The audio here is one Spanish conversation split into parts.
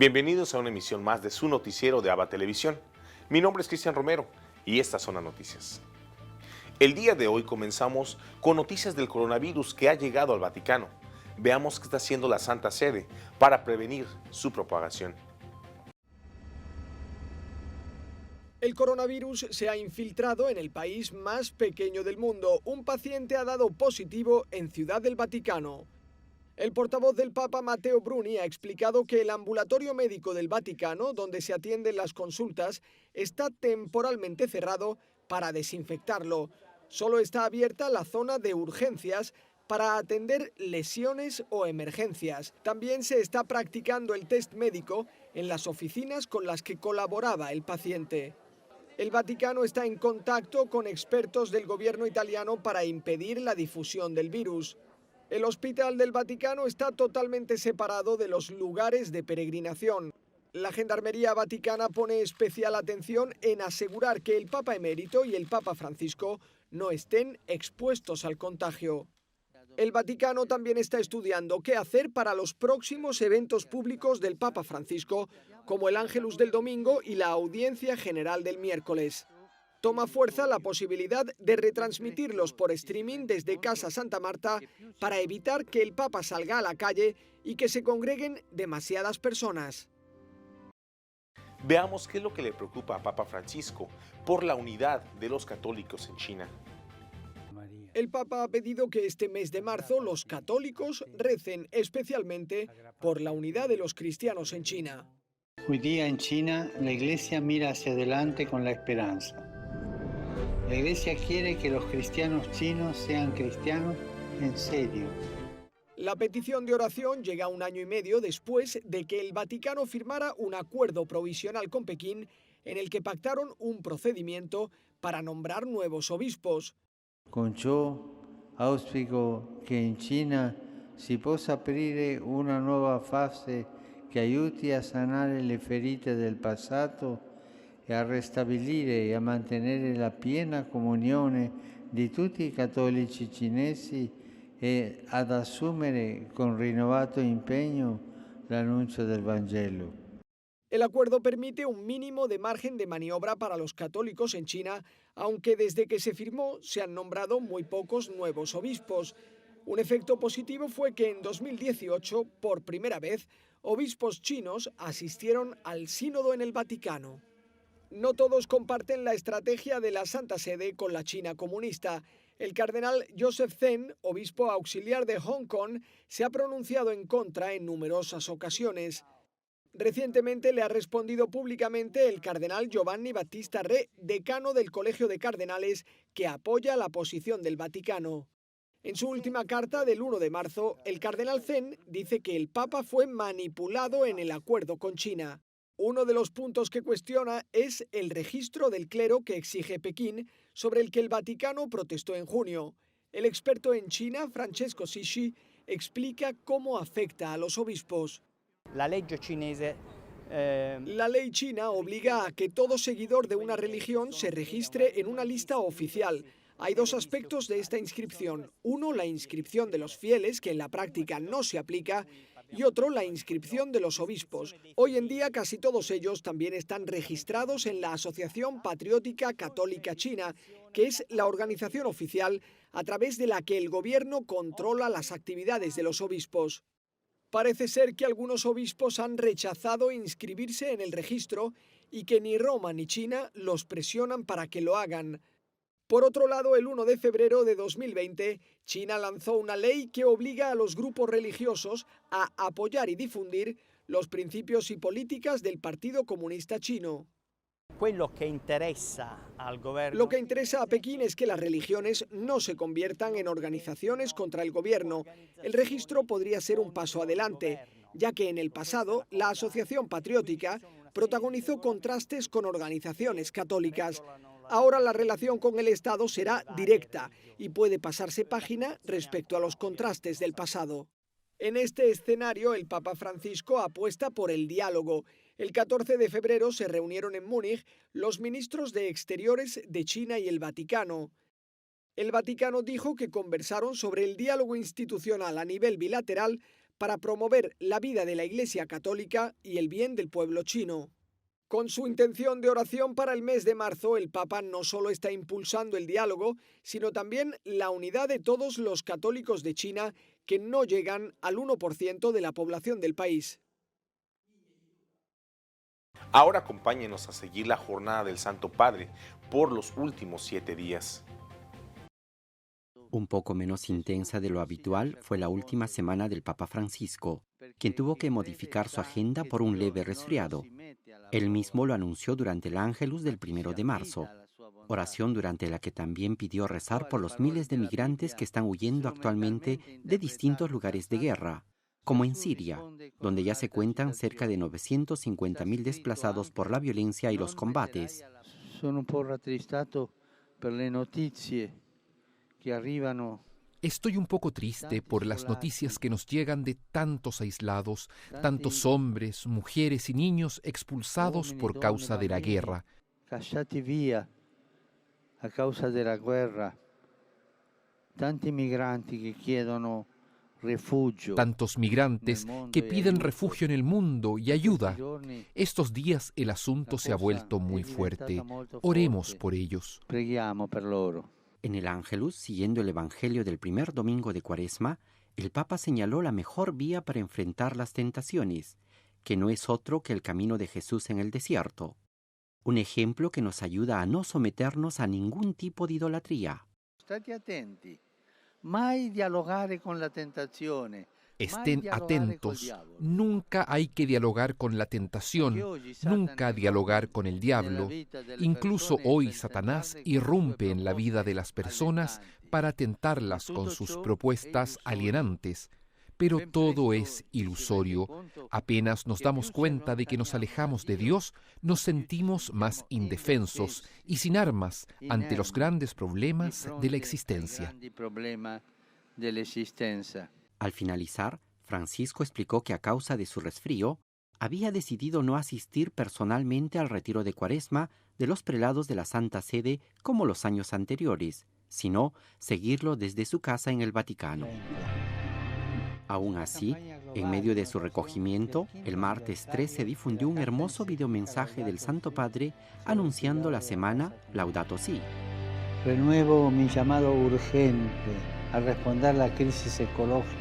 Bienvenidos a una emisión más de su noticiero de ABA Televisión. Mi nombre es Cristian Romero y estas son las noticias. El día de hoy comenzamos con noticias del coronavirus que ha llegado al Vaticano. Veamos qué está haciendo la Santa Sede para prevenir su propagación. El coronavirus se ha infiltrado en el país más pequeño del mundo. Un paciente ha dado positivo en Ciudad del Vaticano. El portavoz del Papa, Matteo Bruni, ha explicado que el ambulatorio médico del Vaticano, donde se atienden las consultas, está temporalmente cerrado para desinfectarlo. Solo está abierta la zona de urgencias para atender lesiones o emergencias. También se está practicando el test médico en las oficinas con las que colaboraba el paciente. El Vaticano está en contacto con expertos del gobierno italiano para impedir la difusión del virus. El Hospital del Vaticano está totalmente separado de los lugares de peregrinación. La Gendarmería Vaticana pone especial atención en asegurar que el Papa Emérito y el Papa Francisco no estén expuestos al contagio. El Vaticano también está estudiando qué hacer para los próximos eventos públicos del Papa Francisco, como el Ángelus del domingo y la Audiencia General del miércoles. Toma fuerza la posibilidad de retransmitirlos por streaming desde Casa Santa Marta para evitar que el Papa salga a la calle y que se congreguen demasiadas personas. Veamos qué es lo que le preocupa a Papa Francisco por la unidad de los católicos en China. El Papa ha pedido que este mes de marzo los católicos recen especialmente por la unidad de los cristianos en China. Hoy día en China la Iglesia mira hacia adelante con la esperanza. La Iglesia quiere que los cristianos chinos sean cristianos en serio. La petición de oración llega un año y medio después de que el Vaticano firmara un acuerdo provisional con Pekín en el que pactaron un procedimiento para nombrar nuevos obispos. Con ciò auspico che in Cina si possa aprire una nuova fase che aiuti a sanare le ferite del passato e a restabilire e a mantenere la piena comunione di tutti i cattolici cinesi e ad assumere con rinnovato impegno l'annuncio del Vangelo. El acuerdo permite un mínimo de margen de maniobra para los católicos en China, aunque desde que se firmó se han nombrado muy pocos nuevos obispos. Un efecto positivo fue que en 2018, por primera vez, obispos chinos asistieron al sínodo en el Vaticano. No todos comparten la estrategia de la Santa Sede con la China comunista. El cardenal Joseph Zen, obispo auxiliar de Hong Kong, se ha pronunciado en contra en numerosas ocasiones. Recientemente le ha respondido públicamente el cardenal Giovanni Battista Re, decano del Colegio de Cardenales, que apoya la posición del Vaticano. En su última carta del 1 de marzo, el cardenal Zen dice que el Papa fue manipulado en el acuerdo con China. Uno de los puntos que cuestiona es el registro del clero que exige Pekín, sobre el que el Vaticano protestó en junio. El experto en China, Francesco Sisci, explica cómo afecta a los obispos. La ley chinese La ley china obliga a que todo seguidor de una religión se registre en una lista oficial. Hay dos aspectos de esta inscripción. Uno, la inscripción de los fieles, que en la práctica no se aplica, y otro, la inscripción de los obispos. Hoy en día casi todos ellos también están registrados en la Asociación Patriótica Católica China, que es la organización oficial a través de la que el gobierno controla las actividades de los obispos. Parece ser que algunos obispos han rechazado inscribirse en el registro y que ni Roma ni China los presionan para que lo hagan. Por otro lado, el 1 de febrero de 2020, China lanzó una ley que obliga a los grupos religiosos a apoyar y difundir los principios y políticas del Partido Comunista Chino. quello che interessa al governo. Lo que interesa a Pekín es que las religiones no se conviertan en organizaciones contra el gobierno. El registro podría ser un paso adelante, ya que en el pasado la Asociación Patriótica protagonizó contrastes con organizaciones católicas. Ahora la relación con el Estado será directa y puede pasarse página respecto a los contrastes del pasado. En este escenario, el Papa Francisco apuesta por el diálogo. El 14 de febrero se reunieron en Múnich los ministros de Exteriores de China y el Vaticano. El Vaticano dijo que conversaron sobre el diálogo institucional a nivel bilateral para promover la vida de la Iglesia Católica y el bien del pueblo chino. Con su intención de oración para el mes de marzo, el Papa no solo está impulsando el diálogo, sino también la unidad de todos los católicos de China que no llegan al 1% de la población del país. Ahora acompáñenos a seguir la jornada del Santo Padre por los últimos 7 días. Un poco menos intensa de lo habitual fue la última semana del Papa Francisco, quien tuvo que modificar su agenda por un leve resfriado. Él mismo lo anunció durante el Ángelus del 1 de marzo, oración durante la que también pidió rezar por los miles de migrantes que están huyendo actualmente de distintos lugares de guerra, como en Siria, donde ya se cuentan cerca de 950.000 desplazados por la violencia y los combates. Sono un po' rattristato per le notizie que arrivano. Estoy un poco triste por las noticias que nos llegan de tantos aislados, tantos hombres, mujeres y niños expulsados por causa de la guerra. Cacciati via a causa della guerra. Tanti migranti che chiedono refugio. Tantos migrantes que piden refugio en el mundo y ayuda. Estos días el asunto se ha vuelto muy fuerte. Oremos por ellos. Preghiamo per loro. En el Ángelus, siguiendo el Evangelio del primer domingo de Cuaresma, el Papa señaló la mejor vía para enfrentar las tentaciones, que no es otro que el camino de Jesús en el desierto. Un ejemplo que nos ayuda a no someternos a ningún tipo de idolatría. State attenti, mai dialogare con la tentazione. Estén atentos, nunca hay que dialogar con la tentación, nunca dialogar con el diablo. Incluso hoy Satanás irrumpe en la vida de las personas para tentarlas con sus propuestas alienantes. Pero todo es ilusorio. Apenas nos damos cuenta de que nos alejamos de Dios, nos sentimos más indefensos y sin armas ante los grandes problemas de la existencia. Al finalizar, Francisco explicó que a causa de su resfrío, había decidido no asistir personalmente al retiro de Cuaresma de los prelados de la Santa Sede como los años anteriores, sino seguirlo desde su casa en el Vaticano. Aún así, en medio de su recogimiento, el martes 3 se difundió un hermoso videomensaje del Santo Padre anunciando la semana Laudato Si. Renuevo mi llamado urgente a responder a la crisis ecológica.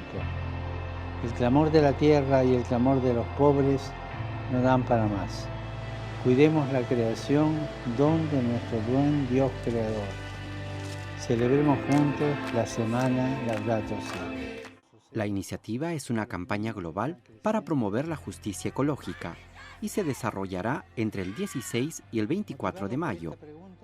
El clamor de la tierra y el clamor de los pobres no dan para más. Cuidemos la creación, don de nuestro buen Dios creador. Celebremos juntos la semana Laudato Si. La iniciativa es una campaña global para promover la justicia ecológica y se desarrollará entre el 16 y el 24 de mayo.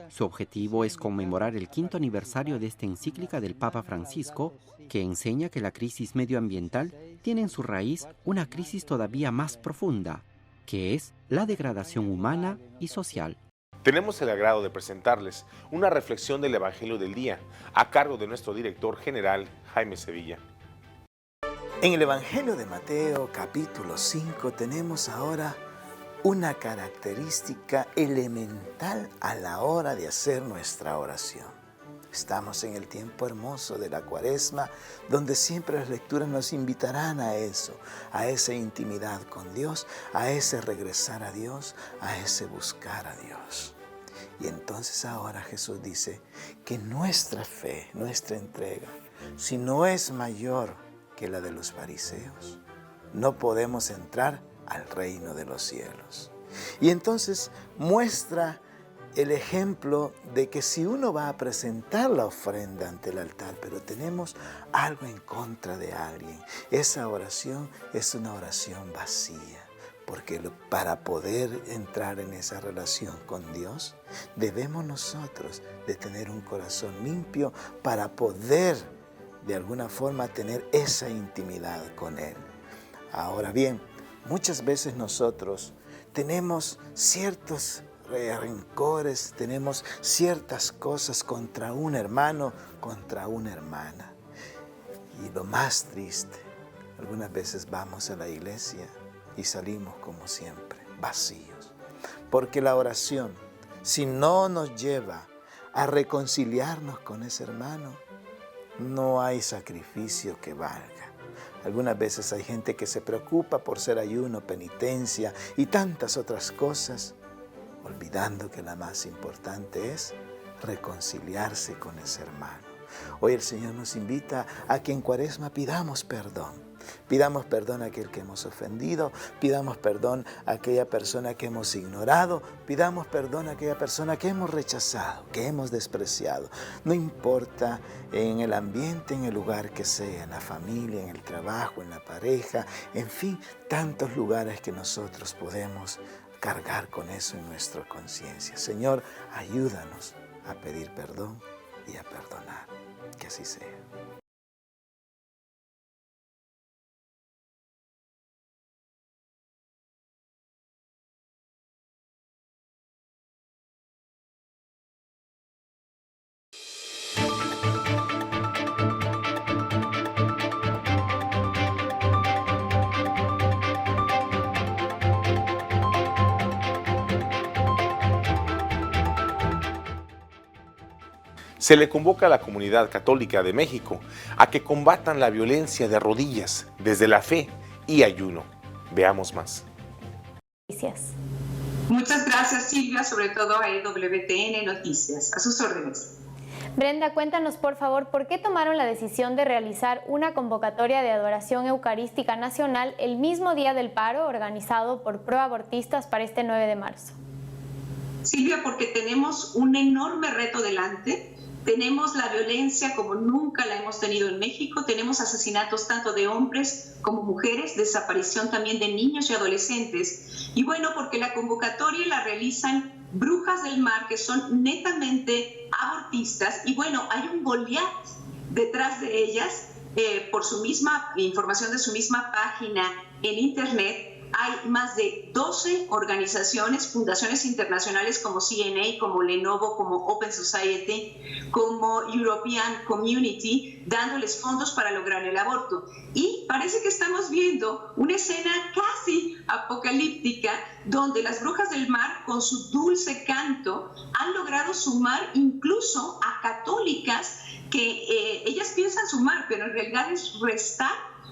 Su objetivo es conmemorar el 5º aniversario de esta encíclica del Papa Francisco, que enseña que la crisis medioambiental tiene en su raíz una crisis todavía más profunda, que es la degradación humana y social. Tenemos el agrado de presentarles una reflexión del Evangelio del Día, a cargo de nuestro director general, Jaime Sevilla. En el Evangelio de Mateo, capítulo 5, tenemos ahora una característica elemental a la hora de hacer nuestra oración. Estamos en el tiempo hermoso de la Cuaresma, donde siempre las lecturas nos invitarán a eso, a esa intimidad con Dios, a ese regresar a Dios, a ese buscar a Dios. Y entonces ahora Jesús dice que nuestra fe, nuestra entrega, si no es mayor que la de los fariseos, no podemos entrar al reino de los cielos. Y entonces muestra el ejemplo de que si uno va a presentar la ofrenda ante el altar, pero tenemos algo en contra de alguien, esa oración es una oración vacía. Porque para poder entrar en esa relación con Dios, debemos nosotros de tener un corazón limpio para poder de alguna forma tener esa intimidad con Él. Ahora bien, muchas veces nosotros tenemos ciertos rencores, tenemos ciertas cosas contra un hermano, contra una hermana. Y lo más triste, algunas veces vamos a la iglesia y salimos como siempre, vacíos. Porque la oración, si no nos lleva a reconciliarnos con ese hermano, no hay sacrificio que valga. Algunas veces hay gente que se preocupa por ser ayuno, penitencia y tantas otras cosas, olvidando que la más importante es reconciliarse con ese hermano. Hoy el Señor nos invita a que en Cuaresma pidamos perdón. Pidamos perdón a aquel que hemos ofendido, pidamos perdón a aquella persona que hemos ignorado, pidamos perdón a aquella persona que hemos rechazado, que hemos despreciado. No importa en el ambiente, en el lugar que sea, en la familia, en el trabajo, en la pareja, en fin, tantos lugares que nosotros podemos cargar con eso en nuestra conciencia. Señor, ayúdanos a pedir perdón y a perdonar. Que así sea. Se le convoca a la comunidad católica de México a que combatan la violencia de rodillas desde la fe y ayuno. Veamos más. Muchas gracias, Silvia, sobre todo a EWTN Noticias. A sus órdenes. Brenda, cuéntanos por favor, ¿por qué tomaron la decisión de realizar una convocatoria de adoración eucarística nacional el mismo día del paro organizado por proabortistas para este 9 de marzo? Silvia, porque tenemos un enorme reto delante. Tenemos la violencia como nunca la hemos tenido en México. Tenemos asesinatos tanto de hombres como mujeres, desaparición también de niños y adolescentes. Y bueno, porque la convocatoria la realizan Brujas del Mar, que son netamente abortistas. Y bueno, hay un Goliat detrás de ellas, por su misma información de su misma página en internet. Hay más de 12 organizaciones, fundaciones internacionales como CNA, como Lenovo, como Open Society, como European Community, dándoles fondos para lograr el aborto. Y parece que estamos viendo una escena casi apocalíptica donde las Brujas del Mar, con su dulce canto, han logrado sumar incluso a católicas que ellas piensan sumar, pero en realidad es restar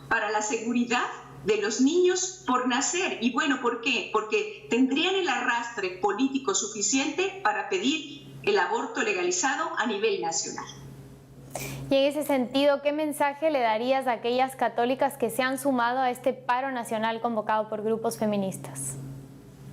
para la seguridad de los niños por nacer. Y bueno, ¿por qué? Porque tendrían el arrastre político suficiente para pedir el aborto legalizado a nivel nacional. Y en ese sentido, ¿qué mensaje le darías a aquellas católicas que se han sumado a este paro nacional convocado por grupos feministas?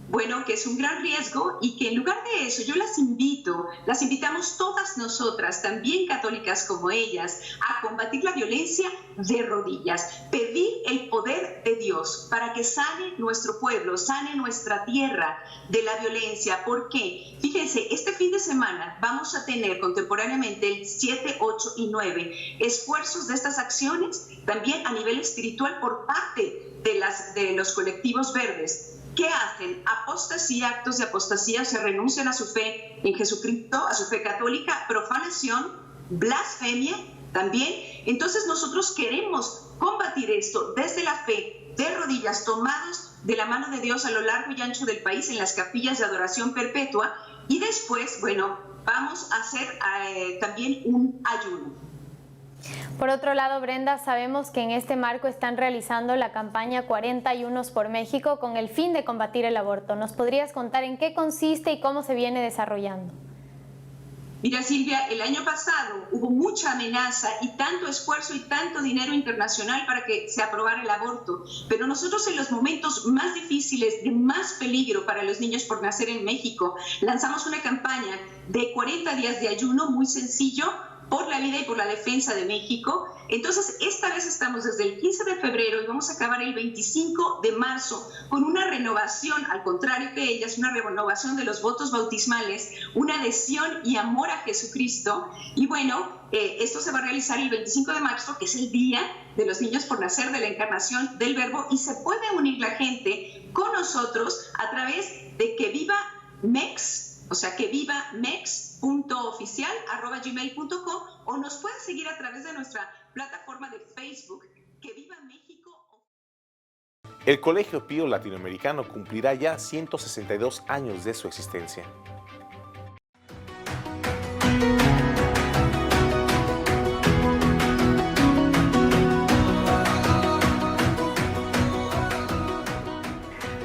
Bueno, que es un gran riesgo y que en lugar de eso yo las invitamos todas nosotras, también católicas como ellas, a combatir la violencia de rodillas, pedir el poder de Dios para que sane nuestro pueblo, sane nuestra tierra de la violencia. ¿Por qué? Fíjense, este fin de semana vamos a tener contemporáneamente el 7, 8 y 9 esfuerzos de estas acciones, también a nivel espiritual por parte de los colectivos verdes. ¿Qué hacen? Apostasía, actos de apostasía, se renuncian a su fe en Jesucristo, a su fe católica, profanación, blasfemia también. Entonces nosotros queremos combatir esto desde la fe, de rodillas, tomados de la mano de Dios a lo largo y ancho del país en las capillas de adoración perpetua. Y después, bueno, vamos a hacer también un ayuno. Por otro lado, Brenda, sabemos que en este marco están realizando la campaña 40 ayunos por México con el fin de combatir el aborto. ¿Nos podrías contar en qué consiste y cómo se viene desarrollando? Mira, Silvia, el año pasado hubo mucha amenaza y tanto esfuerzo y tanto dinero internacional para que se aprobara el aborto, pero nosotros en los momentos más difíciles, de más peligro para los niños por nacer en México, lanzamos una campaña de 40 días de ayuno muy sencillo, por la vida y por la defensa de México. Entonces, esta vez estamos desde el 15 de febrero y vamos a acabar el 25 de marzo con una renovación, al contrario que ellas, una renovación de los votos bautismales, una adhesión y amor a Jesucristo. Y bueno, esto se va a realizar el 25 de marzo, que es el Día de los Niños por Nacer, de la Encarnación del Verbo, y se puede unir la gente con nosotros a través de Que Viva Mex, o sea, quevivamex.oficial@gmail.com, o nos pueden seguir a través de nuestra plataforma de Facebook, Que Viva México. El Colegio Pío Latinoamericano cumplirá ya 162 años de su existencia.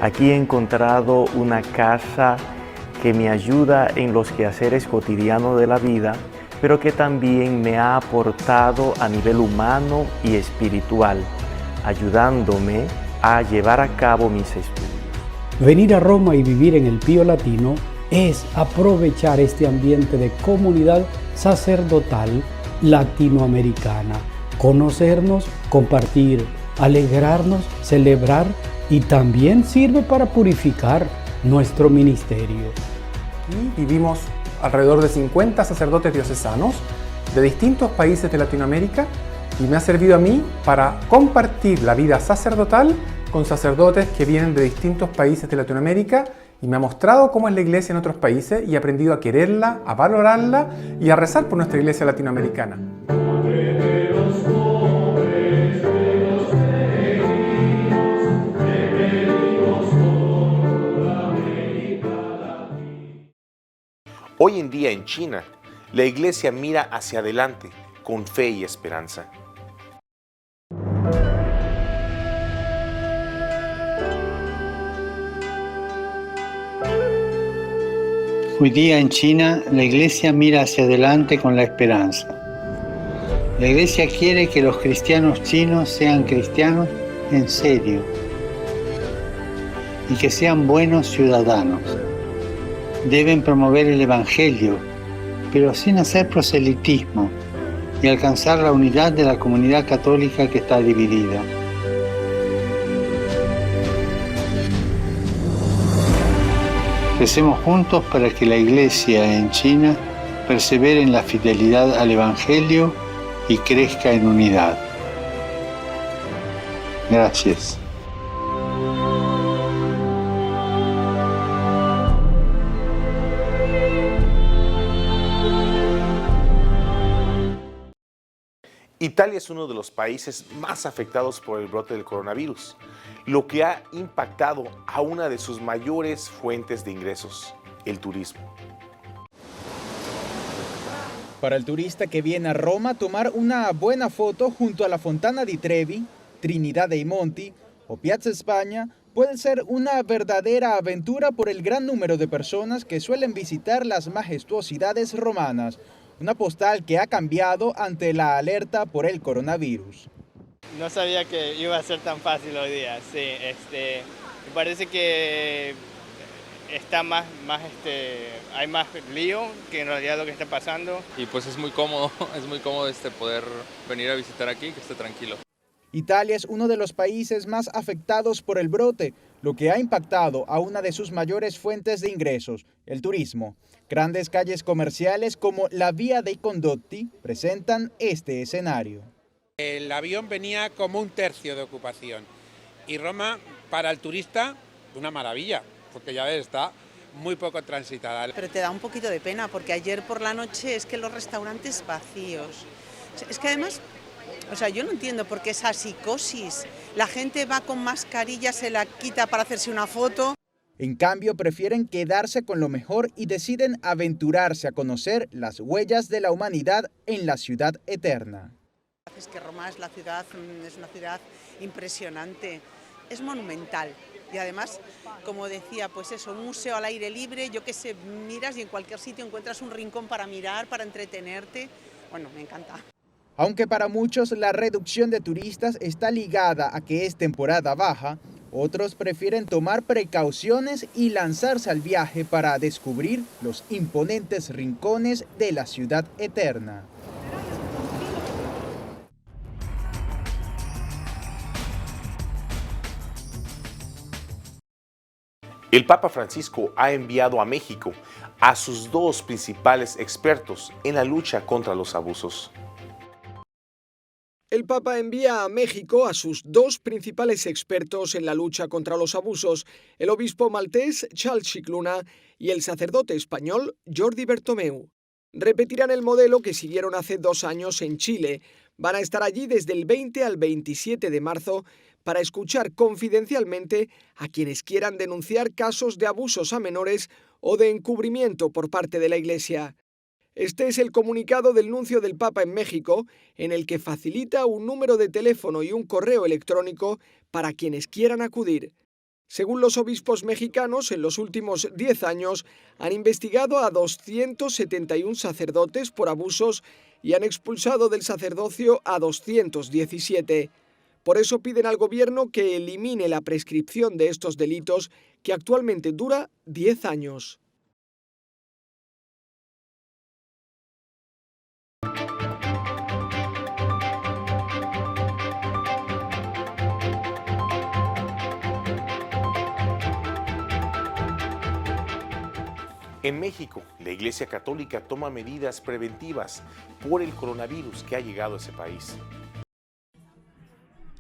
Aquí he encontrado una casa que me ayuda en los quehaceres cotidianos de la vida, pero que también me ha aportado a nivel humano y espiritual, ayudándome a llevar a cabo mis estudios. Venir a Roma y vivir en el Pío Latino es aprovechar este ambiente de comunidad sacerdotal latinoamericana, conocernos, compartir, alegrarnos, celebrar, y también sirve para purificar nuestro ministerio. Y vivimos alrededor de 50 sacerdotes diocesanos de distintos países de Latinoamérica y me ha servido a mí para compartir la vida sacerdotal con sacerdotes que vienen de distintos países de Latinoamérica y me ha mostrado cómo es la iglesia en otros países y he aprendido a quererla, a valorarla y a rezar por nuestra iglesia latinoamericana. Hoy en día en China, la iglesia mira hacia adelante con fe y esperanza. Hoy día en China, la iglesia mira hacia adelante con la esperanza. La iglesia quiere que los cristianos chinos sean cristianos en serio y que sean buenos ciudadanos. Deben promover el Evangelio, pero sin hacer proselitismo y alcanzar la unidad de la comunidad católica que está dividida. Recemos juntos para que la Iglesia en China persevere en la fidelidad al Evangelio y crezca en unidad. Gracias. Italia es uno de los países más afectados por el brote del coronavirus, lo que ha impactado a una de sus mayores fuentes de ingresos, el turismo. Para el turista que viene a Roma, tomar una buena foto junto a la Fontana di Trevi, Trinidad dei Monti o Piazza España puede ser una verdadera aventura por el gran número de personas que suelen visitar las majestuosidades romanas. Una postal que ha cambiado ante la alerta por el coronavirus. No sabía que iba a ser tan fácil hoy día, sí. Me parece que está hay más lío que en realidad lo que está pasando. Y pues es muy cómodo poder venir a visitar aquí, que esté tranquilo. Italia es uno de los países más afectados por el brote, lo que ha impactado a una de sus mayores fuentes de ingresos, el turismo. Grandes calles comerciales como la Vía dei Condotti presentan este escenario. El avión venía como un tercio de ocupación y Roma para el turista una maravilla, porque ya ves, está muy poco transitada. Pero te da un poquito de pena porque ayer por la noche es que los restaurantes vacíos. Es que además, yo no entiendo por qué esa psicosis. La gente va con mascarilla, se la quita para hacerse una foto. En cambio, prefieren quedarse con lo mejor y deciden aventurarse a conocer las huellas de la humanidad en la ciudad eterna. Es que Roma es una ciudad impresionante, es monumental. Y además, como decía, un museo al aire libre, yo qué sé, miras y en cualquier sitio encuentras un rincón para mirar, para entretenerte. Bueno, me encanta. Aunque para muchos la reducción de turistas está ligada a que es temporada baja, otros prefieren tomar precauciones y lanzarse al viaje para descubrir los imponentes rincones de la ciudad eterna. El Papa Francisco ha enviado a México a sus dos principales expertos en la lucha contra los abusos. El Papa envía a México a sus dos principales expertos en la lucha contra los abusos, el obispo maltés Charles Scicluna y el sacerdote español Jordi Bertomeu. Repetirán el modelo que siguieron hace 2 años en Chile. Van a estar allí desde el 20 al 27 de marzo para escuchar confidencialmente a quienes quieran denunciar casos de abusos a menores o de encubrimiento por parte de la Iglesia. Este es el comunicado del nuncio del Papa en México, en el que facilita un número de teléfono y un correo electrónico para quienes quieran acudir. Según los obispos mexicanos, en los últimos 10 años han investigado a 271 sacerdotes por abusos y han expulsado del sacerdocio a 217. Por eso piden al gobierno que elimine la prescripción de estos delitos, que actualmente dura 10 años. En México, la Iglesia Católica toma medidas preventivas por el coronavirus que ha llegado a ese país.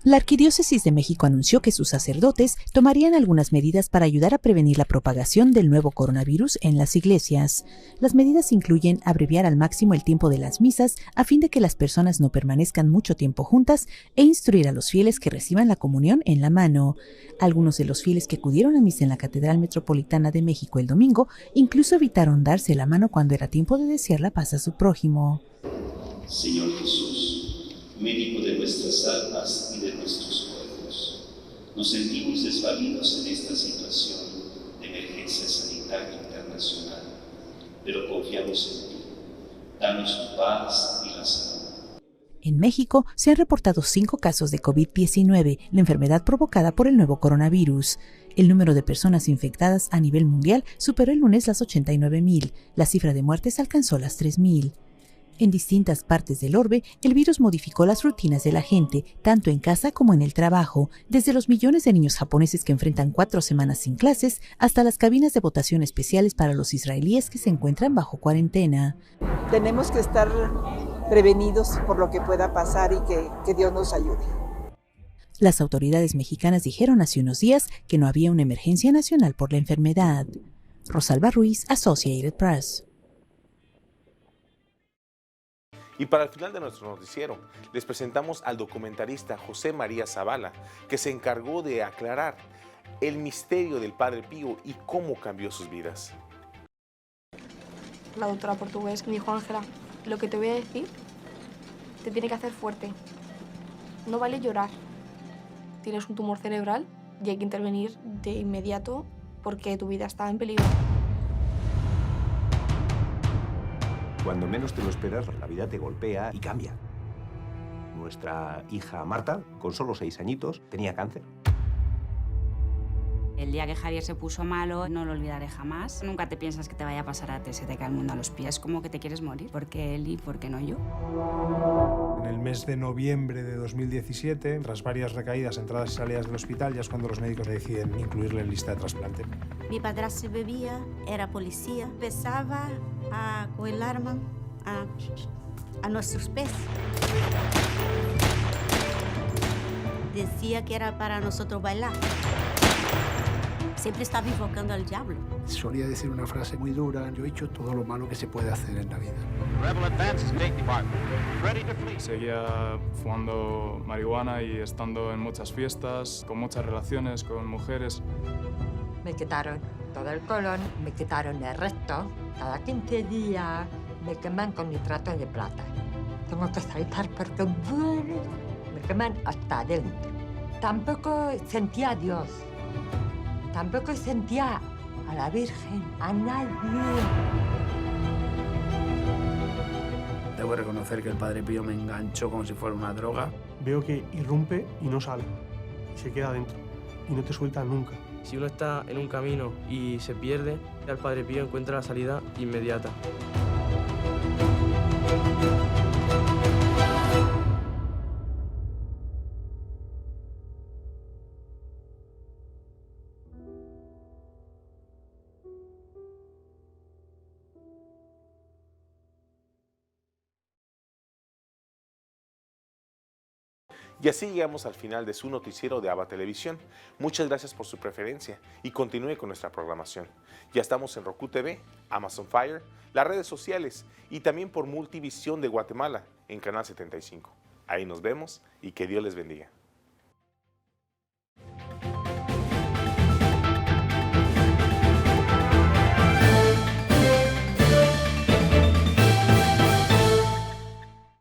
La Arquidiócesis de México anunció que sus sacerdotes tomarían algunas medidas para ayudar a prevenir la propagación del nuevo coronavirus en las iglesias. Las medidas incluyen abreviar al máximo el tiempo de las misas a fin de que las personas no permanezcan mucho tiempo juntas e instruir a los fieles que reciban la comunión en la mano. Algunos de los fieles que acudieron a misa en la Catedral Metropolitana de México el domingo incluso evitaron darse la mano cuando era tiempo de desear la paz a su prójimo. Señor Jesús, médico de nuestras almas y de nuestros cuerpos, nos sentimos desvalidos en esta situación de emergencia sanitaria internacional, pero confiamos en ti. Danos tu paz y la salud. En México se han reportado 5 casos de COVID-19, la enfermedad provocada por el nuevo coronavirus. El número de personas infectadas a nivel mundial superó el lunes las 89,000. La cifra de muertes alcanzó las 3,000. En distintas partes del orbe, el virus modificó las rutinas de la gente, tanto en casa como en el trabajo, desde los millones de niños japoneses que enfrentan 4 semanas sin clases, hasta las cabinas de votación especiales para los israelíes que se encuentran bajo cuarentena. Tenemos que estar prevenidos por lo que pueda pasar y que Dios nos ayude. Las autoridades mexicanas dijeron hace unos días que no había una emergencia nacional por la enfermedad. Rosalba Ruiz, Associated Press. Y para el final de nuestro noticiero, les presentamos al documentarista José María Zavala, que se encargó de aclarar el misterio del Padre Pío y cómo cambió sus vidas. La doctora portugués me dijo: Ángela, lo que te voy a decir te tiene que hacer fuerte. No vale llorar. Tienes un tumor cerebral y hay que intervenir de inmediato porque tu vida está en peligro. Cuando menos te lo esperas, la vida te golpea y cambia. Nuestra hija Marta, con solo 6 añitos, tenía cáncer. El día que Javier se puso malo, no lo olvidaré jamás. Nunca te piensas que te vaya a pasar a ti, se te cae el mundo a los pies, como que te quieres morir. ¿Por qué él y por qué no yo? En el mes de noviembre de 2017, tras varias recaídas, entradas y salidas del hospital, ya es cuando los médicos deciden incluirle en lista de trasplante. Mi padrastro bebía, era policía, empezaba con el arma a nuestros pies. Decía que era para nosotros bailar. Siempre estaba invocando al diablo. Solía decir una frase muy dura: yo he hecho todo lo malo que se puede hacer en la vida. Seguía fumando marihuana y estando en muchas fiestas, con muchas relaciones con mujeres. Me quitaron todo el colon, me quitaron el recto. Cada 15 días me queman con nitrato de plata. Tengo que saltar porque me queman hasta adentro. Tampoco sentía a Dios. Tampoco sentía a la Virgen, a nadie. Debo reconocer que el Padre Pío me enganchó como si fuera una droga. Veo que irrumpe y no sale, y se queda dentro, y no te suelta nunca. Si uno está en un camino y se pierde, el Padre Pío encuentra la salida inmediata. Y así llegamos al final de su noticiero de ABA Televisión. Muchas gracias por su preferencia y continúe con nuestra programación. Ya estamos en Roku TV, Amazon Fire, las redes sociales y también por Multivisión de Guatemala en Canal 75. Ahí nos vemos y que Dios les bendiga.